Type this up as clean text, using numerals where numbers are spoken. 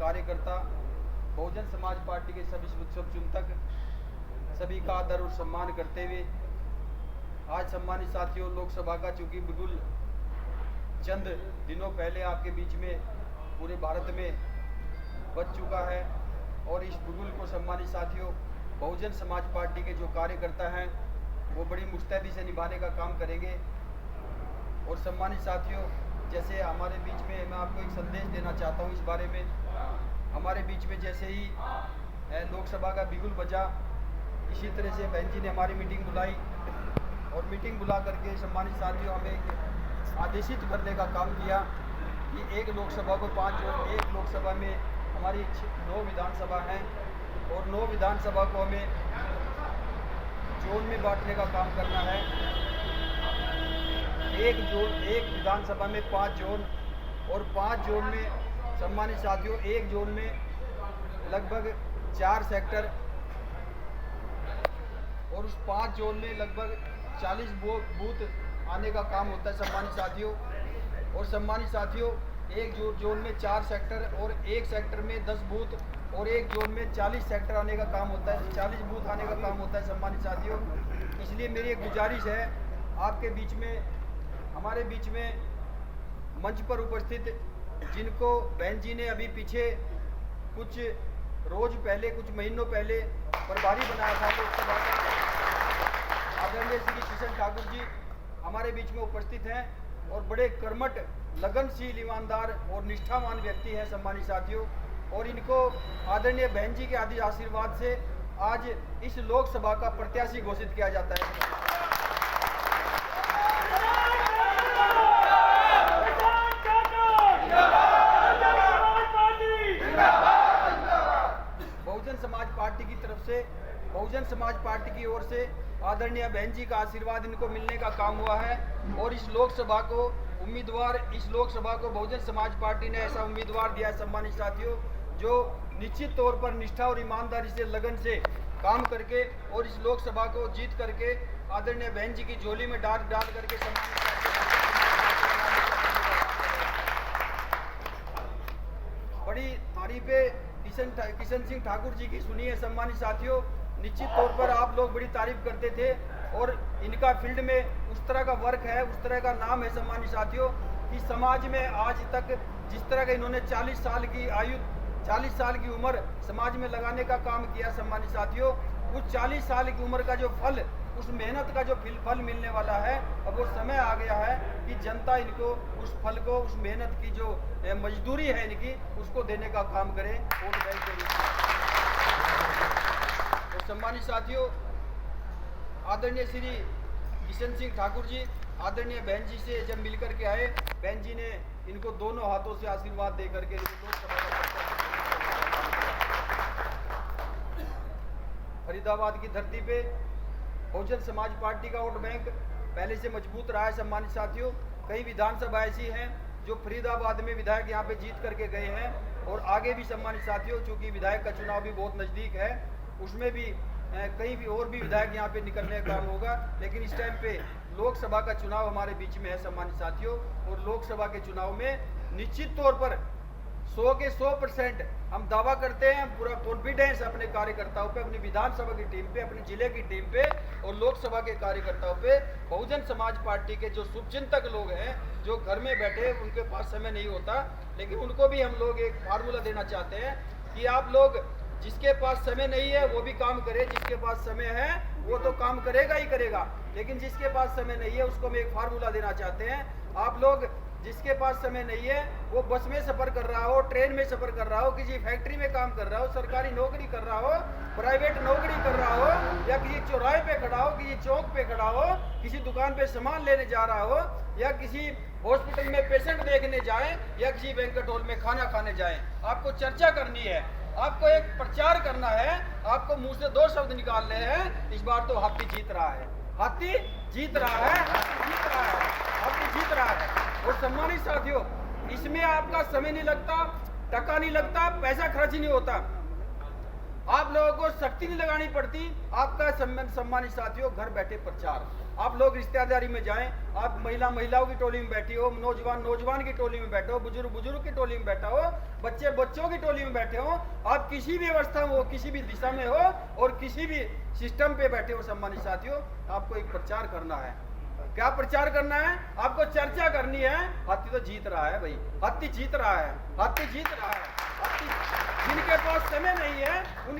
कार्यकर्ता, बहुजन समाज पार्टी के सभी शुभचिंतक, सभी का आदर और सम्मान करते हुए आज सम्मानित साथियों, लोकसभा का चूंकि बिल्कुल चंद दिनों पहले आपके बीच में पूरे भारत में बच चुका है और इस बिगुल को सम्मानित साथियों बहुजन समाज पार्टी के जो कार्यकर्ता हैं वो बड़ी मुस्तैदी से निभाने का काम करेंगे। और सम्मानित साथियों, जैसे हमारे बीच में मैं आपको एक संदेश देना चाहता हूँ इस बारे में, हमारे बीच में जैसे ही लोकसभा का बिगुल बजा, इसी तरह से बहन जी ने हमारी मीटिंग बुलाई और मीटिंग बुला करके सम्मानित साथियों हमें आदेशित करने का काम किया कि एक लोकसभा को 5 जोन, एक लोकसभा में हमारी 9 विधानसभा हैं और 9 विधानसभा को हमें जोन में बांटने का काम करना है। एक विधानसभा में 5 जोन और 5 जोन में सम्मानित साथियों एक जोन में लगभग 4 सेक्टर और उस 5 जोन में लगभग 40 बूथ आने का काम होता है सम्मानित साथियों। और सम्मानित साथियों, एक जोन में 4 सेक्टर और एक सेक्टर में 10 बूथ और एक जोन में 40 सेक्टर आने का काम होता है, 40 बूथ आने का काम होता है सम्मानित साथियों। इसलिए मेरी एक गुजारिश है आपके बीच में, हमारे बीच में मंच पर उपस्थित जिनको बहन जी ने अभी पीछे कुछ रोज पहले, कुछ महीनों पहले प्रभारी बनाया था लोकसभा का, आदरणीय श्री किशन ठाकुर जी हमारे बीच में उपस्थित हैं और बड़े कर्मठ, लगनशील, ईमानदार और निष्ठावान व्यक्ति हैं सम्मानित साथियों। और इनको आदरणीय बहन जी के आदि आशीर्वाद से आज इस लोकसभा का प्रत्याशी घोषित किया जाता है। बहुजन समाज पार्टी की तरफ से, बहुजन समाज पार्टी की ओर से आदरणीय बहन जी का आशीर्वाद इनको मिलने का काम हुआ है और इस लोकसभा को बहुजन समाज पार्टी ने ऐसा उम्मीदवार दिया है सम्मानित साथियों, जो निश्चित तौर पर निष्ठा और ईमानदारी से, लगन से काम करके और इस लोकसभा को जीत करके आदरणीय बहन जी की झोली में डाल करके सम्मानित बड़ी तारीफें किशन सिंह ठाकुर जी की सुनी है सम्मानित साथियों। निश्चित तौर पर आप लोग बड़ी तारीफ करते थे और इनका फील्ड में उस तरह का वर्क है, उस तरह का नाम है सम्मानित साथियों कि समाज में आज तक जिस तरह का इन्होंने 40 साल की आयु, 40 साल की उम्र समाज में लगाने का काम किया सम्मानित साथियों, उस 40 साल की उम्र का जो फल, उस मेहनत का जो फल मिलने वाला है, अब वो समय आ गया है कि जनता इनको उस फल को, उस मेहनत की जो मजदूरी है इनकी, उसको देने का काम करे वोट बैंक के रूप में। तो सम्मानित साथियों, आदरणीय श्री किशन सिंह ठाकुर जी आदरणीय बहन जी से जब मिलकर के आए, बहन जी ने इनको दोनों हाथों से आशीर्वाद दे करके फरीदाबाद की धरती पे बहुजन समाज पार्टी का वोट बैंक पहले से मजबूत रहा है सम्मानित साथियों। कई विधानसभा ऐसी हैं जो फरीदाबाद में विधायक यहाँ पे जीत करके गए हैं और आगे भी सम्मानित साथियों, चूंकि विधायक का चुनाव भी बहुत नज़दीक है, उसमें भी कहीं भी और भी विधायक यहाँ पे निकलने का काम होगा। लेकिन इस टाइम पे लोकसभा का चुनाव हमारे बीच में है सम्मानित साथियों, और लोकसभा के चुनाव में निश्चित तौर पर 100 के 100% हम दावा करते हैं, पूरा कॉन्फिडेंस अपने कार्यकर्ताओं पे, अपनी विधानसभा की टीम पे, अपने जिले की टीम पे और लोकसभा के कार्यकर्ताओं पे। बहुजन समाज पार्टी के जो शुभचिंतक लोग हैं, जो घर में बैठे, उनके पास समय नहीं होता, लेकिन उनको भी हम लोग एक फार्मूला देना चाहते हैं कि आप लोग, जिसके पास समय नहीं है वो भी काम करे, जिसके पास समय है वो तो काम करेगा ही करेगा, लेकिन जिसके पास समय नहीं है उसको हम एक फार्मूला देना चाहते हैं। आप लोग जिसके पास समय नहीं है वो बस में सफर कर रहा हो, ट्रेन में सफर कर रहा हो, किसी फैक्ट्री में काम कर रहा हो, सरकारी नौकरी कर रहा हो, प्राइवेट नौकरी कर रहा हो, या किसी चौराहे पे खड़ा हो, किसी चौक पे खड़ा हो, किसी दुकान पे सामान लेने जा रहा हो, या किसी हॉस्पिटल में पेशेंट देखने जाए, या किसी बैंक्वेट हॉल में खाना खाने जाए, आपको चर्चा करनी है, आपको एक प्रचार करना है, आपको मुंह से 2 शब्द निकालने हैं। इस बार तो हाथी जीत रहा है, हाथी जीत रहा है, हाथी जीत रहा है, हाथी जीत रहा है। और सम्मानित साथियों, इसमें आपका समय नहीं लगता, टका नहीं लगता, पैसा खर्च नहीं होता, आप लोगों को शक्ति नहीं लगानी पड़ती, आपका सम्मानित साथियों घर बैठे प्रचार। आप लोग रिश्तेदारी में जाएं, आप महिलाओं की टोली में बैठी हो, नौजवान की टोली में बैठे हो, बुजुर्ग की टोली में बैठा हो, बच्चों की टोली में बैठे हो, आप किसी भी अवस्था में हो, किसी भी दिशा में हो और किसी भी सिस्टम पे बैठे हो सम्मानित साथियों, आपको एक प्रचार करना है। क्या प्रचार करना है? आपको चर्चा करनी है। हाथी तो जीत रहा है भाई, हाथी जीत रहा है, हाथी जीत रहा है। हाथी जिनके पास समय नहीं है उनके